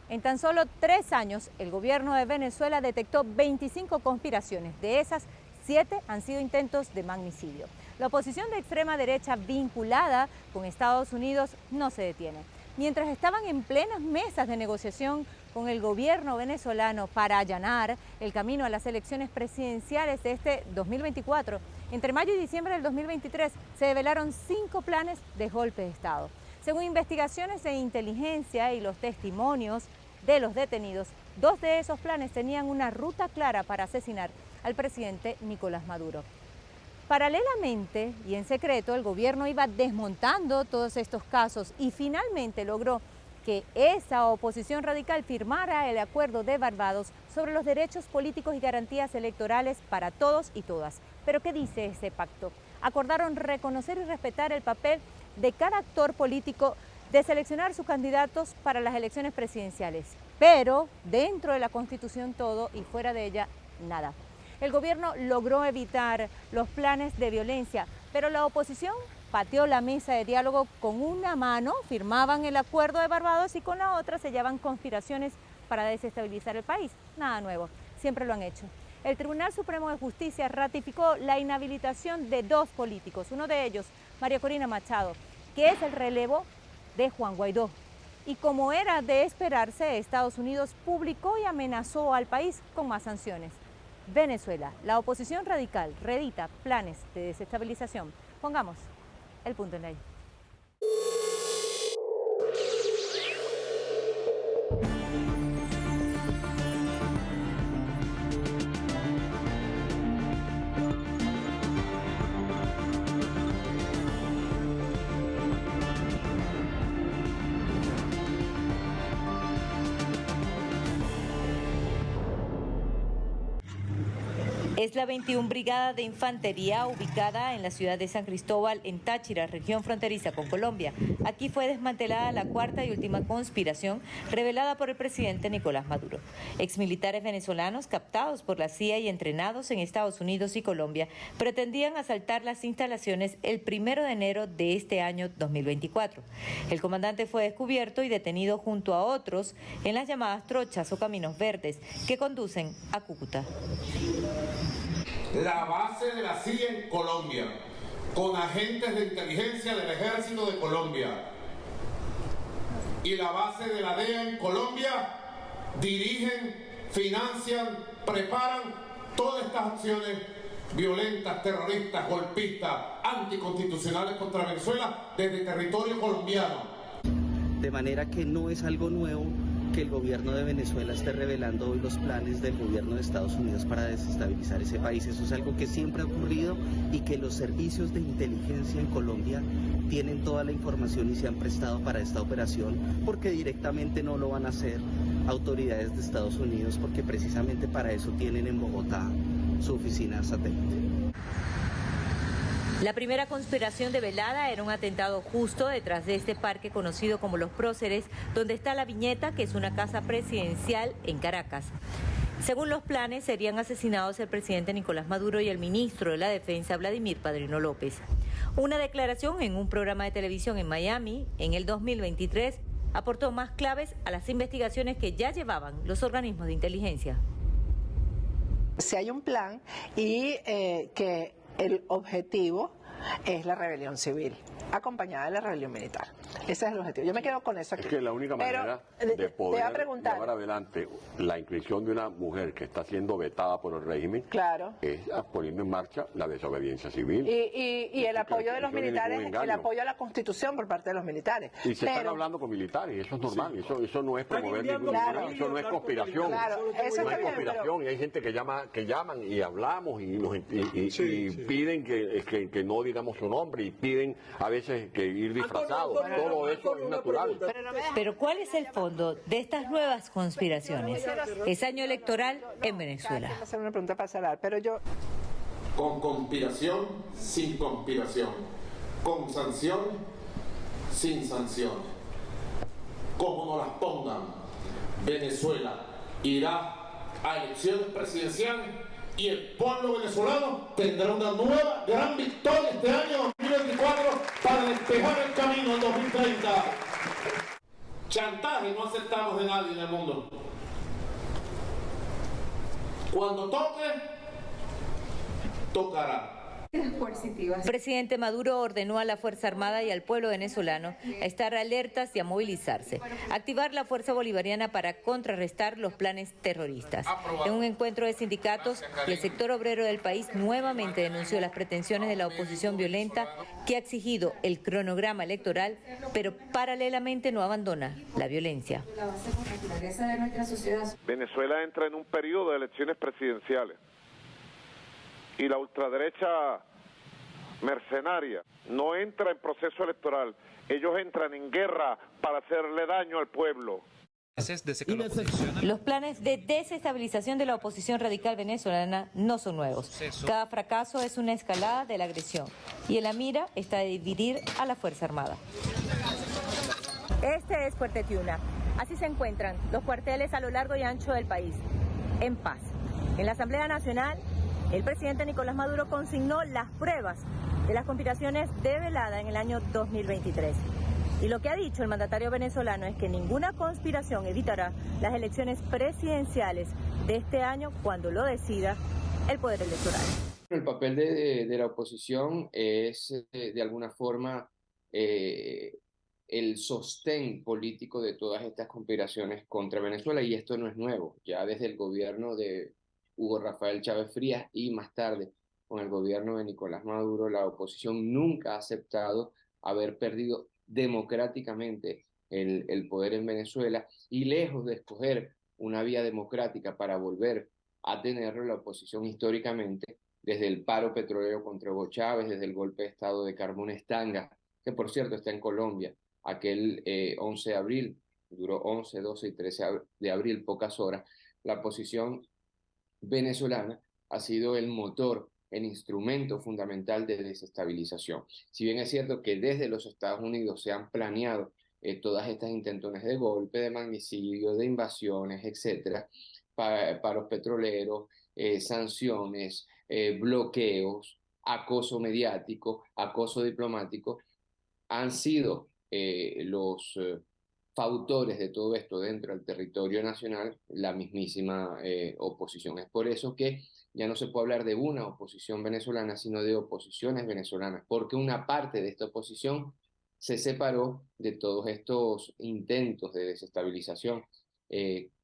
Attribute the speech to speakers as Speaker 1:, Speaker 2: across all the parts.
Speaker 1: En tan solo 3 años, el gobierno de Venezuela detectó 25 conspiraciones. De esas, 7 han sido intentos de magnicidio. La oposición de extrema derecha vinculada con Estados Unidos no se detiene. Mientras estaban en plenas mesas de negociación con el gobierno venezolano para allanar el camino a las elecciones presidenciales de este 2024, entre mayo y diciembre del 2023 se develaron 5 planes de golpe de Estado. Según investigaciones de inteligencia y los testimonios de los detenidos, 2 de esos planes tenían una ruta clara para asesinar al presidente Nicolás Maduro. Paralelamente y en secreto, el gobierno iba desmontando todos estos casos y finalmente logró que esa oposición radical firmara el Acuerdo de Barbados sobre los derechos políticos y garantías electorales para todos y todas. ¿Pero qué dice ese pacto? Acordaron reconocer y respetar el papel de cada actor político de seleccionar sus candidatos para las elecciones presidenciales, pero dentro de la Constitución todo y fuera de ella nada. El gobierno logró evitar los planes de violencia, pero la oposición pateó la mesa de diálogo. Con una mano firmaban el Acuerdo de Barbados y con la otra sellaban conspiraciones para desestabilizar el país. Nada nuevo, siempre lo han hecho. El Tribunal Supremo de Justicia ratificó la inhabilitación de 2 políticos, uno de ellos, María Corina Machado, que es el relevo de Juan Guaidó. Y como era de esperarse, Estados Unidos publicó y amenazó al país con más sanciones. Venezuela, la oposición radical reedita planes de desestabilización. Pongamos el punto en la I. Es la 21 Brigada de Infantería ubicada en la ciudad de San Cristóbal, en Táchira, región fronteriza con Colombia. Aquí fue desmantelada la 4ª y última conspiración revelada por el presidente Nicolás Maduro. Exmilitares venezolanos captados por la CIA y entrenados en Estados Unidos y Colombia pretendían asaltar las instalaciones el 1 de enero de este año 2024. El comandante fue descubierto y detenido junto a otros en las llamadas trochas o caminos verdes que conducen a Cúcuta.
Speaker 2: La base de la CIA en Colombia, con agentes de inteligencia del Ejército de Colombia, y la base de la DEA en Colombia dirigen, financian, preparan todas estas acciones violentas, terroristas, golpistas, anticonstitucionales contra Venezuela desde territorio colombiano.
Speaker 3: De manera que no es algo nuevo que el gobierno de Venezuela esté revelando hoy los planes del gobierno de Estados Unidos para desestabilizar ese país. Eso es algo que siempre ha ocurrido y que los servicios de inteligencia en Colombia tienen toda la información y se han prestado para esta operación, porque directamente no lo van a hacer autoridades de Estados Unidos, porque precisamente para eso tienen en Bogotá su oficina satélite.
Speaker 1: La primera conspiración develada era un atentado justo detrás de este parque conocido como Los Próceres, donde está la Viñeta, que es una casa presidencial en Caracas. Según los planes, serían asesinados el presidente Nicolás Maduro y el ministro de la Defensa, Vladimir Padrino López. Una declaración en un programa de televisión en Miami en el 2023 aportó más claves a las investigaciones que ya llevaban los organismos de inteligencia.
Speaker 4: Si hay un plan y que el objetivo es la rebelión civil, acompañada de la rebelión militar. Ese es el objetivo. Yo me quedo con eso aquí.
Speaker 5: Es que la única manera de poder llevar adelante la inscripción de una mujer que está siendo vetada por el régimen,
Speaker 4: claro,
Speaker 5: es poniendo en marcha la desobediencia civil.
Speaker 4: Y el apoyo de los militares, el apoyo a la Constitución por parte de los militares.
Speaker 5: Y se están hablando con militares, eso es normal, sí. eso no es promover ningún, eso no es conspiración.
Speaker 4: Claro, eso
Speaker 5: no es conspiración, y hay gente que llaman y hablamos y piden que no digamos su nombre y piden a veces que ir disfrazados. Todo eso es natural.
Speaker 1: Pero ¿cuál es el fondo de estas nuevas conspiraciones? Es año electoral en Venezuela.
Speaker 4: Quiero hacer una pregunta para cerrar, pero yo...
Speaker 2: Con conspiración, sin conspiración. Con sanción, sin sanciones. Como no las pongan, Venezuela irá a elecciones presidenciales y el pueblo venezolano tendrá una nueva gran victoria este año 2024 para despejar el camino al 2030. Chantaje no aceptamos de nadie en el mundo. Cuando toque, tocará.
Speaker 1: El presidente Maduro ordenó a la Fuerza Armada y al pueblo venezolano a estar alertas y a movilizarse, activar la Fuerza Bolivariana para contrarrestar los planes terroristas. En un encuentro de sindicatos, el sector obrero del país nuevamente denunció las pretensiones de la oposición violenta que ha exigido el cronograma electoral, pero paralelamente no abandona la violencia.
Speaker 6: Venezuela entra en un periodo de elecciones presidenciales y la ultraderecha mercenaria no entra en proceso electoral, ellos entran en guerra para hacerle daño al pueblo.
Speaker 1: Los planes de desestabilización de la oposición radical venezolana no son nuevos. Cada fracaso es una escalada de la agresión y en la mira está de dividir a la Fuerza Armada. Este es Fuerte Tiuna. Así se encuentran los cuarteles a lo largo y ancho del país, en paz. En la Asamblea Nacional, el presidente Nicolás Maduro consignó las pruebas de las conspiraciones develadas en el año 2023. Y lo que ha dicho el mandatario venezolano es que ninguna conspiración evitará las elecciones presidenciales de este año cuando lo decida el poder electoral.
Speaker 7: El papel de la oposición es, de alguna forma, el sostén político de todas estas conspiraciones contra Venezuela, y esto no es nuevo. Ya desde el gobierno de Hugo Rafael Chávez Frías y más tarde con el gobierno de Nicolás Maduro, la oposición nunca ha aceptado haber perdido democráticamente el poder en Venezuela, y lejos de escoger una vía democrática para volver a tenerlo, la oposición históricamente, desde el paro petrolero contra Hugo Chávez, desde el golpe de estado de Carmona Estanga, que por cierto está en Colombia, aquel 11 de abril, duró 11, 12 y 13 de abril, pocas horas, la oposición venezolana ha sido el motor, el instrumento fundamental de desestabilización. Si bien es cierto que desde los Estados Unidos se han planeado todas estas intentones de golpe, de magnicidio, de invasiones, etcétera, para los petroleros, sanciones, bloqueos, acoso mediático, acoso diplomático, han sido los fautores de todo esto dentro del territorio nacional la mismísima oposición. Es por eso que ya no se puede hablar de una oposición venezolana, sino de oposiciones venezolanas, porque una parte de esta oposición se separó de todos estos intentos de desestabilización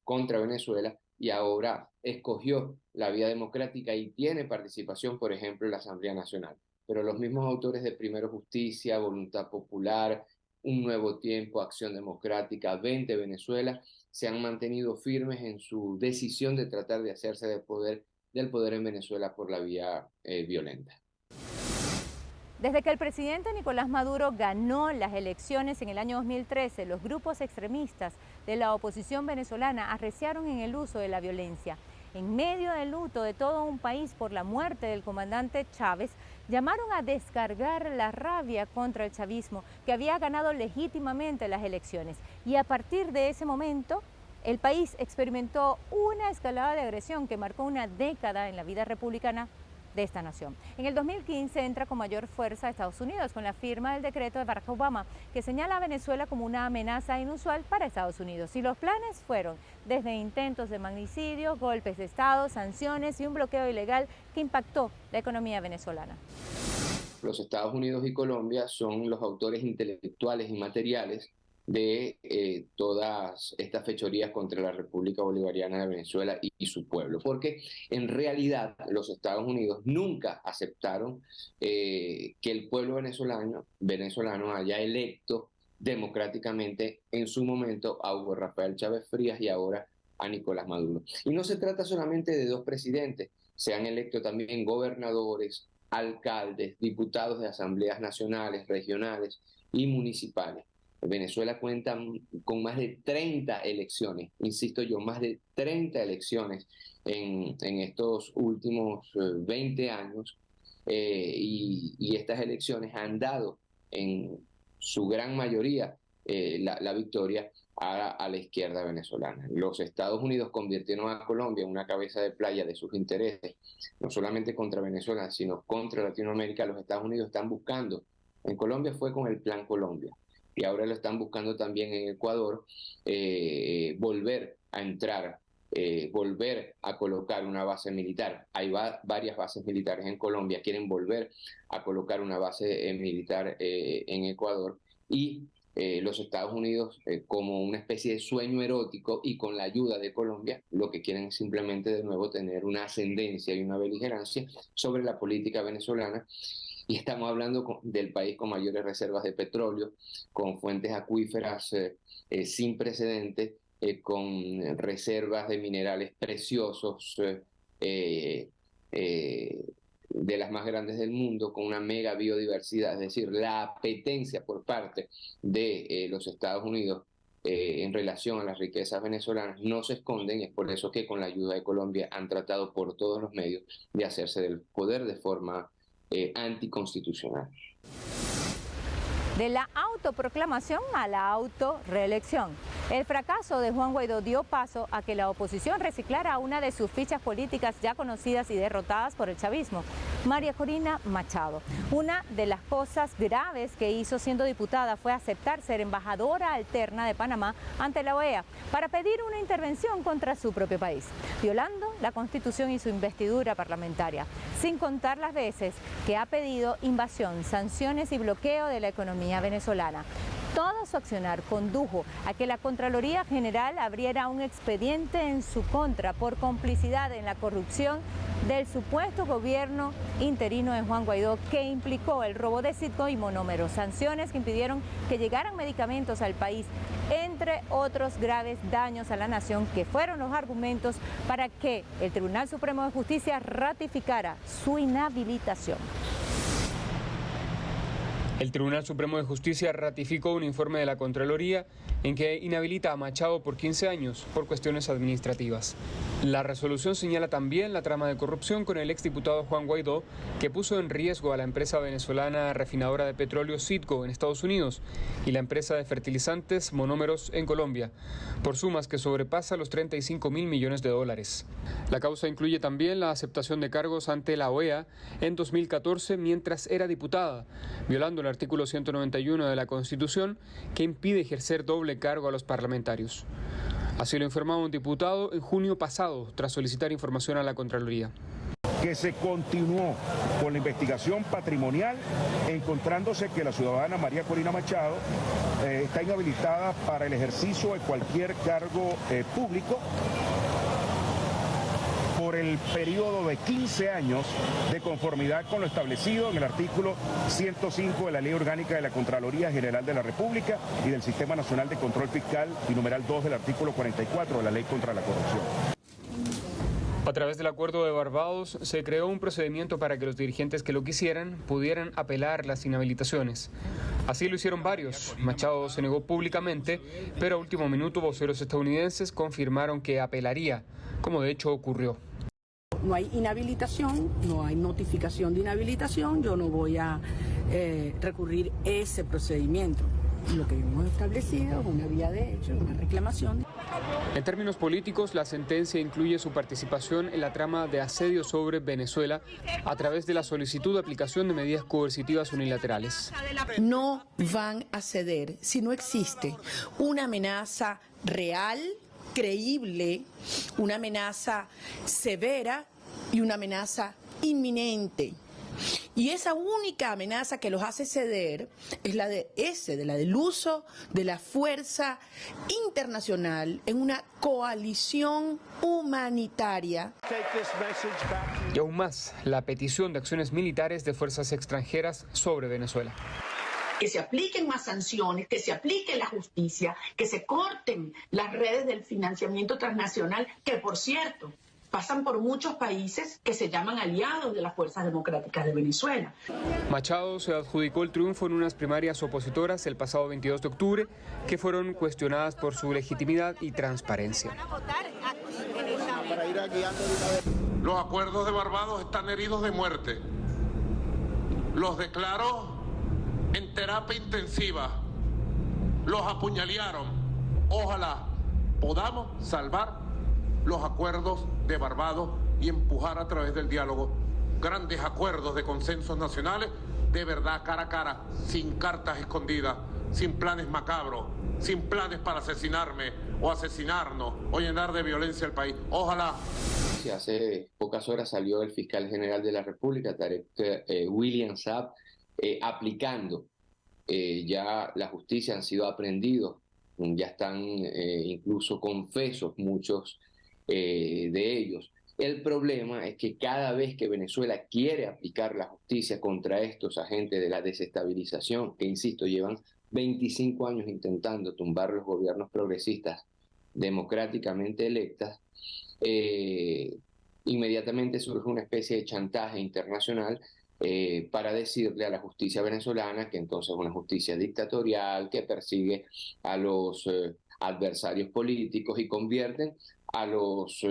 Speaker 7: contra Venezuela y ahora escogió la vía democrática y tiene participación, por ejemplo, en la Asamblea Nacional. Pero los mismos autores de Primero Justicia, Voluntad Popular, Un Nuevo Tiempo, Acción Democrática, 20 Venezuela, se han mantenido firmes en su decisión de tratar de hacerse del poder en Venezuela por la vía violenta.
Speaker 1: Desde que el presidente Nicolás Maduro ganó las elecciones en el año 2013, los grupos extremistas de la oposición venezolana arreciaron en el uso de la violencia. En medio del luto de todo un país por la muerte del comandante Chávez, llamaron a descargar la rabia contra el chavismo, que había ganado legítimamente las elecciones. Y a partir de ese momento, el país experimentó una escalada de agresión que marcó una década en la vida republicana de esta nación. En el 2015 entra con mayor fuerza a Estados Unidos con la firma del decreto de Barack Obama, que señala a Venezuela como una amenaza inusual para Estados Unidos. Y los planes fueron desde intentos de magnicidio, golpes de Estado, sanciones y un bloqueo ilegal que impactó la economía venezolana.
Speaker 7: Los Estados Unidos y Colombia son los autores intelectuales y materiales de todas estas fechorías contra la República Bolivariana de Venezuela y su pueblo, porque en realidad los Estados Unidos nunca aceptaron que el pueblo venezolano haya electo democráticamente en su momento a Hugo Rafael Chávez Frías y ahora a Nicolás Maduro. Y no se trata solamente de dos presidentes, se han electo también gobernadores, alcaldes, diputados de asambleas nacionales, regionales y municipales. Venezuela cuenta con más de 30 elecciones, insisto yo, más de 30 elecciones en estos últimos 20 años y estas elecciones han dado en su gran mayoría la victoria a la izquierda venezolana. Los Estados Unidos convirtieron a Colombia en una cabeza de playa de sus intereses, no solamente contra Venezuela, sino contra Latinoamérica. Los Estados Unidos están buscando, en Colombia fue con el Plan Colombia, y ahora lo están buscando también en Ecuador, volver a entrar, volver a colocar una base militar. Hay varias bases militares en Colombia, quieren volver a colocar una base militar en Ecuador, y los Estados Unidos, como una especie de sueño erótico y con la ayuda de Colombia, lo que quieren es simplemente de nuevo tener una ascendencia y una beligerancia sobre la política venezolana. Y estamos hablando del país con mayores reservas de petróleo, con fuentes acuíferas sin precedentes, con reservas de minerales preciosos, de las más grandes del mundo, con una mega biodiversidad. Es decir, la apetencia por parte de los Estados Unidos en relación a las riquezas venezolanas no se esconden, y es por eso que con la ayuda de Colombia han tratado por todos los medios de hacerse del poder de forma anticonstitucional.
Speaker 1: De la autoproclamación a la autorreelección. El fracaso de Juan Guaidó dio paso a que la oposición reciclara una de sus fichas políticas ya conocidas y derrotadas por el chavismo, María Corina Machado. Una de las cosas graves que hizo siendo diputada fue aceptar ser embajadora alterna de Panamá ante la OEA para pedir una intervención contra su propio país, violando la Constitución y su investidura parlamentaria, sin contar las veces que ha pedido invasión, sanciones y bloqueo de la economía venezolana. Todo su accionar condujo a que la Contraloría General abriera un expediente en su contra por complicidad en la corrupción del supuesto gobierno interino de Juan Guaidó, que implicó el robo de Citgo y monómeros, sanciones que impidieron que llegaran medicamentos al país, entre otros graves daños a la nación, que fueron los argumentos para que el Tribunal Supremo de Justicia ratificara su inhabilitación.
Speaker 8: El Tribunal Supremo de Justicia ratificó un informe de la Contraloría en que inhabilita a Machado por 15 años por cuestiones administrativas. La resolución señala también la trama de corrupción con el exdiputado Juan Guaidó, que puso en riesgo a la empresa venezolana refinadora de petróleo Citgo en Estados Unidos y la empresa de fertilizantes Monómeros en Colombia, por sumas que sobrepasan los 35.000 millones de dólares. La causa incluye también la aceptación de cargos ante la OEA en 2014 mientras era diputada, violando el artículo 191 de la Constitución, que impide ejercer doble cargo a los parlamentarios. Así lo informaba un diputado en junio pasado, tras solicitar información a la Contraloría.
Speaker 9: Que se continuó con la investigación patrimonial, encontrándose que la ciudadana María Corina Machado está inhabilitada para el ejercicio de cualquier cargo público por el periodo de 15 años, de conformidad con lo establecido en el artículo 105 de la Ley Orgánica de la Contraloría General de la República y del Sistema Nacional de Control Fiscal, y numeral 2 del artículo 44 de la Ley contra la Corrupción.
Speaker 8: A través del Acuerdo de Barbados se creó un procedimiento para que los dirigentes que lo quisieran pudieran apelar las inhabilitaciones. Así lo hicieron varios. Machado se negó públicamente, pero a último minuto voceros estadounidenses confirmaron que apelaría, como de hecho ocurrió.
Speaker 10: No hay inhabilitación, no hay notificación de inhabilitación, yo no voy a recurrir ese procedimiento. Lo que hemos establecido es una vía de hecho, una reclamación.
Speaker 8: En términos políticos, la sentencia incluye su participación en la trama de asedio sobre Venezuela a través de la solicitud de aplicación de medidas coercitivas unilaterales.
Speaker 10: No van a ceder si no existe una amenaza real, creíble, una amenaza severa y una amenaza inminente. Y esa única amenaza que los hace ceder es la del uso de la fuerza internacional en una coalición humanitaria.
Speaker 8: Y aún más, la petición de acciones militares de fuerzas extranjeras sobre Venezuela.
Speaker 11: Que se apliquen más sanciones, que se aplique la justicia, que se corten las redes del financiamiento transnacional, que por cierto pasan por muchos países que se llaman aliados de las fuerzas democráticas de Venezuela.
Speaker 8: Machado se adjudicó el triunfo en unas primarias opositoras el pasado 22 de octubre, que fueron cuestionadas por su legitimidad y transparencia.
Speaker 2: Los acuerdos de Barbados están heridos de muerte. Los declaro en terapia intensiva, los apuñalearon. Ojalá podamos salvar los acuerdos de Barbados y empujar a través del diálogo grandes acuerdos de consensos nacionales, de verdad, cara a cara, sin cartas escondidas, sin planes macabros, sin planes para asesinarme o asesinarnos o llenar de violencia el país. Ojalá.
Speaker 7: Hace pocas horas salió el fiscal general de la República, Tarek William Saab, aplicando ya la justicia, han sido aprehendidos, ya están incluso confesos muchos de ellos. El problema es que cada vez que Venezuela quiere aplicar la justicia contra estos agentes de la desestabilización, que insisto, llevan 25 años intentando tumbar los gobiernos progresistas democráticamente electas, inmediatamente surge una especie de chantaje internacional para decirle a la justicia venezolana que entonces es una justicia dictatorial, que persigue a los adversarios políticos y convierten a los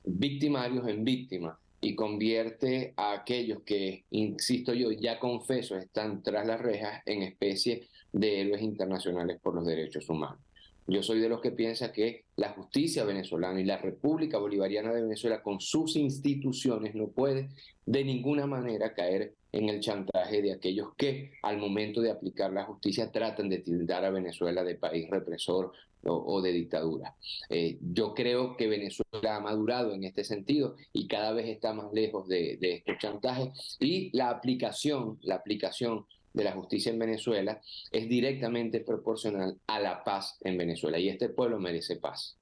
Speaker 7: victimarios en víctimas y convierte a aquellos que, insisto yo, ya confeso, están tras las rejas en especie de héroes internacionales por los derechos humanos. Yo soy de los que piensa que la justicia venezolana y la República Bolivariana de Venezuela con sus instituciones no puede de ninguna manera caer en el chantaje de aquellos que al momento de aplicar la justicia tratan de tildar a Venezuela de país represor o de dictadura. Yo creo que Venezuela ha madurado en este sentido y cada vez está más lejos de estos chantajes, y la aplicación de la justicia en Venezuela es directamente proporcional a la paz en Venezuela, y este pueblo merece paz.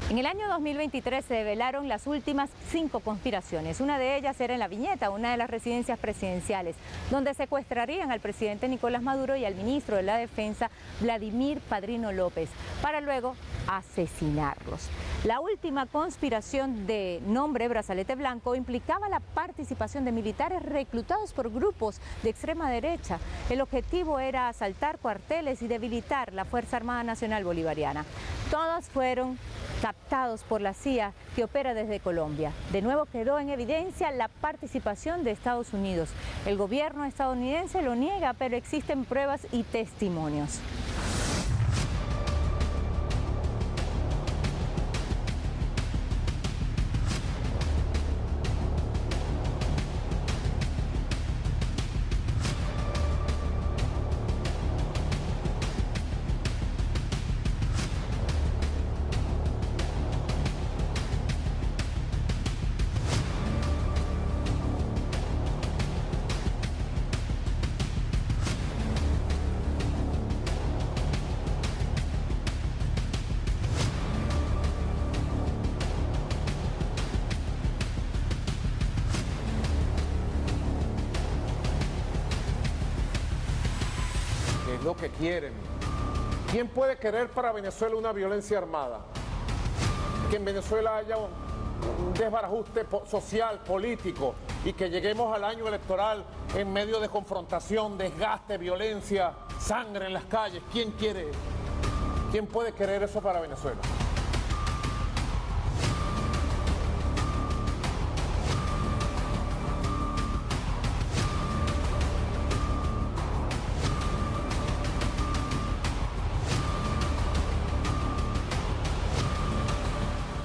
Speaker 1: En el año 2023 se develaron las últimas 5 conspiraciones. Una de ellas era en La Viñeta, una de las residencias presidenciales, donde secuestrarían al presidente Nicolás Maduro y al ministro de la Defensa, Vladimir Padrino López, para luego asesinarlos. La última conspiración, de nombre Brazalete Blanco, implicaba la participación de militares reclutados por grupos de extrema derecha. El objetivo era asaltar cuarteles y debilitar la Fuerza Armada Nacional Bolivariana. Todos fueron captados por la CIA, que opera desde Colombia. De nuevo quedó en evidencia la participación de Estados Unidos. El gobierno estadounidense lo niega, pero existen pruebas y testimonios.
Speaker 2: Lo que quieren. ¿Quién puede querer para Venezuela una violencia armada? Que en Venezuela haya un desbarajuste social, político, y que lleguemos al año electoral en medio de confrontación, desgaste, violencia, sangre en las calles. ¿Quién quiere? ¿Quién puede querer eso para Venezuela?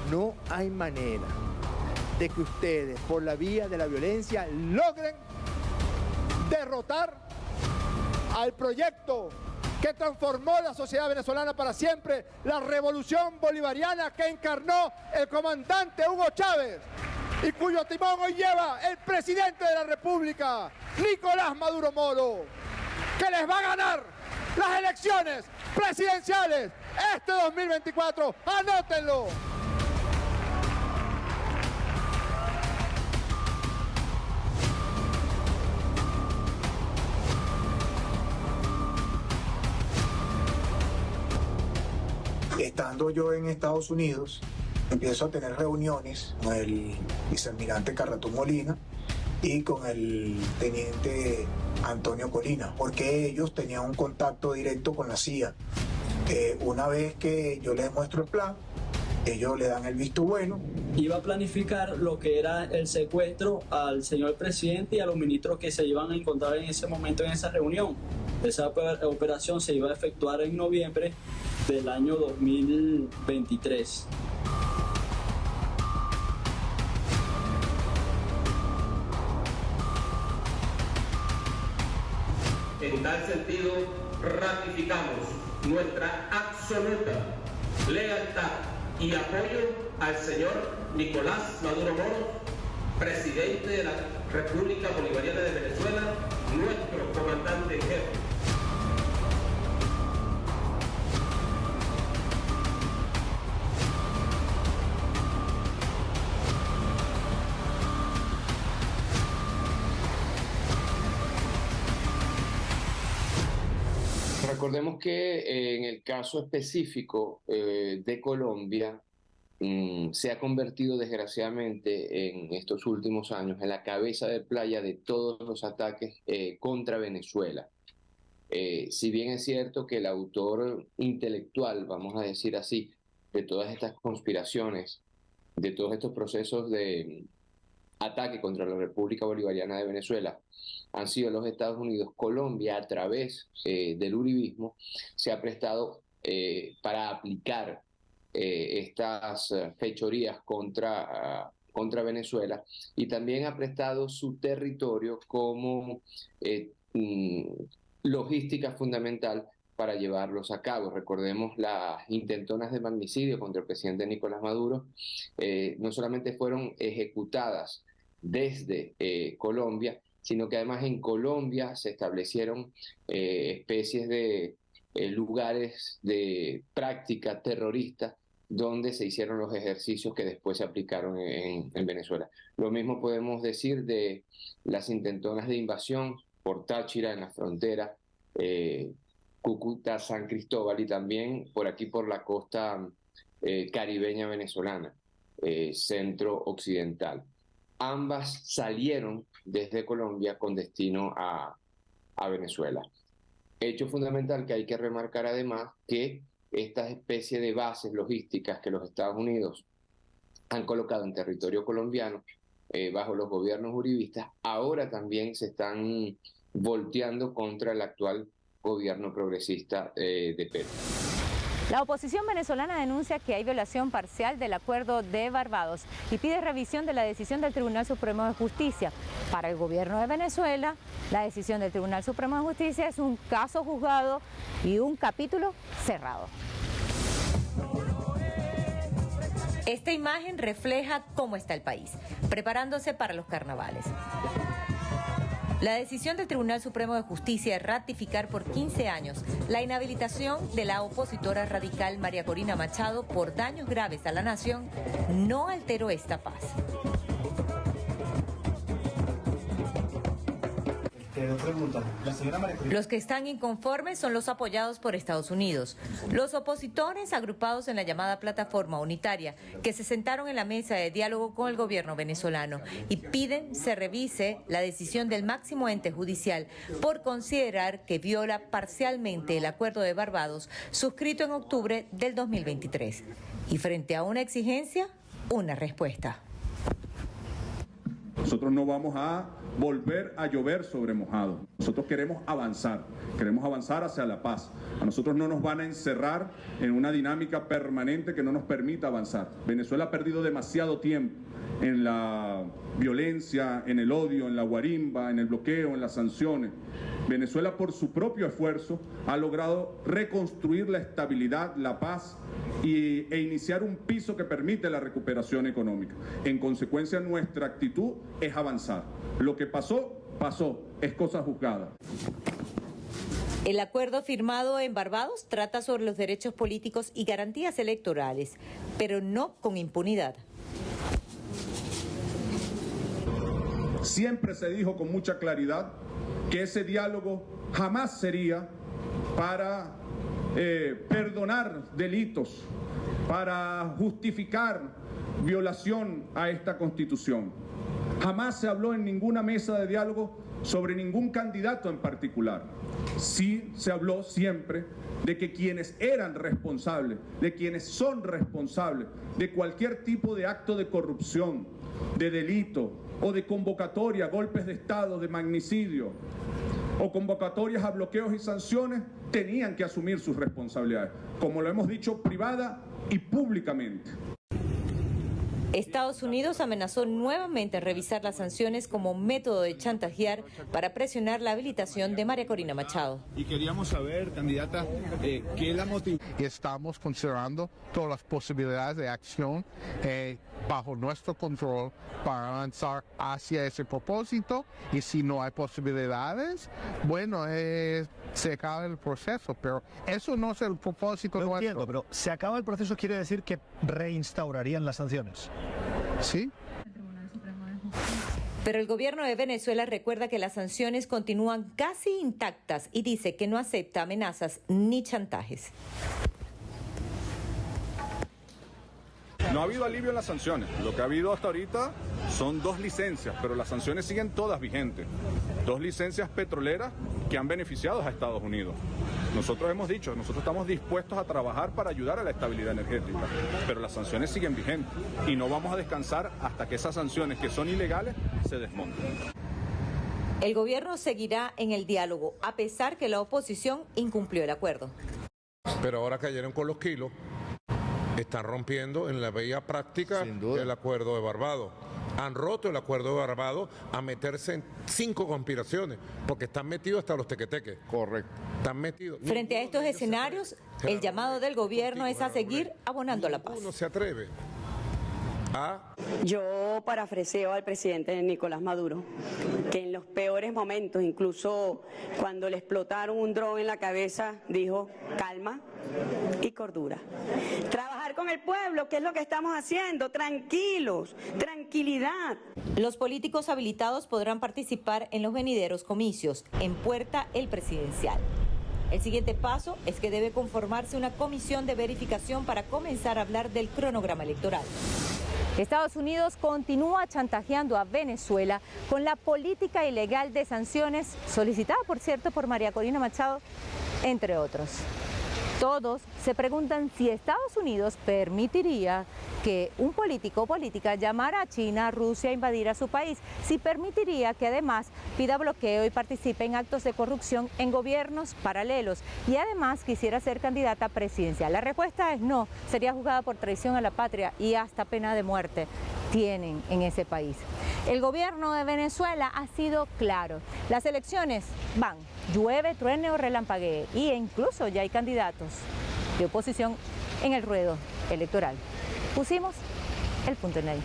Speaker 12: No hay manera de que ustedes, por la vía de la violencia, logren derrotar al proyecto que transformó la sociedad venezolana para siempre, la revolución bolivariana que encarnó el comandante Hugo Chávez. y cuyo timón hoy lleva el presidente de la República, Nicolás Maduro Moro, que les va a ganar las elecciones presidenciales este 2024. ¡Anótenlo!
Speaker 13: Estando yo en Estados Unidos, empiezo a tener reuniones con el vicealmirante Carratón Molina y con el teniente Antonio Colina, porque ellos tenían un contacto directo con la CIA. Una vez que yo les muestro el plan, ellos le dan el visto bueno.
Speaker 14: Iba a planificar lo que era el secuestro al señor presidente y a los ministros que se iban a encontrar en ese momento en esa reunión. Esa operación se iba a efectuar en noviembre del año 2023.
Speaker 15: En tal sentido, ratificamos nuestra absoluta lealtad y apoyo al señor Nicolás Maduro Moro, presidente de la República Bolivariana de Venezuela, nuestro comandante en jefe.
Speaker 7: Recordemos que en el caso específico de Colombia se ha convertido desgraciadamente en estos últimos años en la cabeza de playa de todos los ataques contra Venezuela. Si bien es cierto que el autor intelectual, vamos a decir así, de todas estas conspiraciones, de todos estos procesos de ataque contra la República Bolivariana de Venezuela, han sido los Estados Unidos, Colombia, a través del uribismo, se ha prestado para aplicar estas fechorías contra Venezuela, y también ha prestado su territorio como logística fundamental para llevarlos a cabo. Recordemos las intentonas de magnicidio contra el presidente Nicolás Maduro, no solamente fueron ejecutadas desde Colombia, sino que además en Colombia se establecieron especies de lugares de práctica terrorista donde se hicieron los ejercicios que después se aplicaron en Venezuela. Lo mismo podemos decir de las intentonas de invasión por Táchira en la frontera, Cúcuta, San Cristóbal, y también por aquí por la costa caribeña venezolana, centro-occidental. Ambas salieron desde Colombia con destino a Venezuela. Hecho fundamental que hay que remarcar además que esta especie de bases logísticas que los Estados Unidos han colocado en territorio colombiano bajo los gobiernos uribistas, ahora también se están volteando contra el actual gobierno progresista de Petro.
Speaker 1: La oposición venezolana denuncia que hay violación parcial del Acuerdo de Barbados y pide revisión de la decisión del Tribunal Supremo de Justicia. Para el gobierno de Venezuela, la decisión del Tribunal Supremo de Justicia es un caso juzgado y un capítulo cerrado. Esta imagen refleja cómo está el país, preparándose para los carnavales. La decisión del Tribunal Supremo de Justicia de ratificar por 15 años la inhabilitación de la opositora radical María Corina Machado por daños graves a la nación no alteró esta paz. Los que están inconformes son los apoyados por Estados Unidos. Los opositores agrupados en la llamada Plataforma Unitaria, que se sentaron en la mesa de diálogo con el gobierno venezolano y piden se revise la decisión del máximo ente judicial por considerar que viola parcialmente el Acuerdo de Barbados suscrito en octubre del 2023. Y frente a una exigencia, una respuesta.
Speaker 16: Nosotros no vamos a volver a llover sobre mojado. Nosotros queremos avanzar hacia la paz. A nosotros no nos van a encerrar en una dinámica permanente que no nos permita avanzar. Venezuela ha perdido demasiado tiempo en la violencia, en el odio, en la guarimba, en el bloqueo, en las sanciones. Venezuela, por su propio esfuerzo, ha logrado reconstruir la estabilidad, la paz e iniciar un piso que permite la recuperación económica. En consecuencia, nuestra actitud es avanzar. Lo que pasó, pasó, es cosa juzgada.
Speaker 1: El acuerdo firmado en Barbados trata sobre los derechos políticos y garantías electorales, pero no con impunidad.
Speaker 16: Siempre se dijo con mucha claridad que ese diálogo jamás sería para perdonar delitos, para justificar violación a esta Constitución. Jamás se habló en ninguna mesa de diálogo sobre ningún candidato en particular. Sí se habló siempre de que quienes eran responsables, de quienes son responsables de cualquier tipo de acto de corrupción, de delito o de convocatoria a golpes de Estado, de magnicidio o convocatorias a bloqueos y sanciones, tenían que asumir sus responsabilidades, como lo hemos dicho privada y públicamente.
Speaker 1: Estados Unidos amenazó nuevamente revisar las sanciones como método de chantajear para presionar la habilitación de María Corina Machado.
Speaker 17: Y queríamos saber, candidata, ¿qué la motivó?
Speaker 18: Estamos considerando todas las posibilidades de acción bajo nuestro control para avanzar hacia ese propósito, y si no hay posibilidades, bueno, se acaba el proceso, pero eso no es el propósito nuestro.
Speaker 19: Entiendo, pero se acaba el proceso quiere decir que reinstaurarían las sanciones.
Speaker 18: Sí.
Speaker 1: Pero el gobierno de Venezuela recuerda que las sanciones continúan casi intactas y dice que no acepta amenazas ni chantajes.
Speaker 16: No ha habido alivio en las sanciones. Lo que ha habido hasta ahorita son 2 licencias, pero las sanciones siguen todas vigentes. 2 licencias petroleras que han beneficiado a Estados Unidos. Nosotros hemos dicho, nosotros estamos dispuestos a trabajar para ayudar a la estabilidad energética, pero las sanciones siguen vigentes y no vamos a descansar hasta que esas sanciones que son ilegales se desmonten.
Speaker 1: El gobierno seguirá en el diálogo, a pesar que la oposición incumplió el acuerdo.
Speaker 2: Pero ahora cayeron con los kilos, están rompiendo en la vía práctica el acuerdo de Barbados. Han roto el acuerdo de Barbados a meterse en 5 conspiraciones, porque están metidos hasta los tequeteques. Correcto. Están metidos.
Speaker 1: Frente a estos escenarios, el llamado del gobierno es a seguir abonando la paz.
Speaker 2: Uno se atreve a...
Speaker 20: Yo parafraseo al presidente Nicolás Maduro, que en los peores momentos, incluso cuando le explotaron un dron en la cabeza, dijo calma y cordura. Trabajar con el pueblo, que es lo que estamos haciendo, tranquilos, tranquilidad.
Speaker 1: Los políticos habilitados podrán participar en los venideros comicios, en Puerta el Presidencial. El siguiente paso es que debe conformarse una comisión de verificación para comenzar a hablar del cronograma electoral. Estados Unidos continúa chantajeando a Venezuela con la política ilegal de sanciones, solicitada, por cierto, por María Corina Machado, entre otros. Todos se preguntan si Estados Unidos permitiría que un político o política llamara a China, a Rusia a invadir a su país, si permitiría que además pida bloqueo y participe en actos de corrupción en gobiernos paralelos y además quisiera ser candidata presidencial. La respuesta es no, sería juzgada por traición a la patria y hasta pena de muerte tienen en ese país. El gobierno de Venezuela ha sido claro, las elecciones van, llueve, truene o relampaguee, y incluso ya hay candidatos de oposición en el ruedo electoral. Pusimos el punto en ello.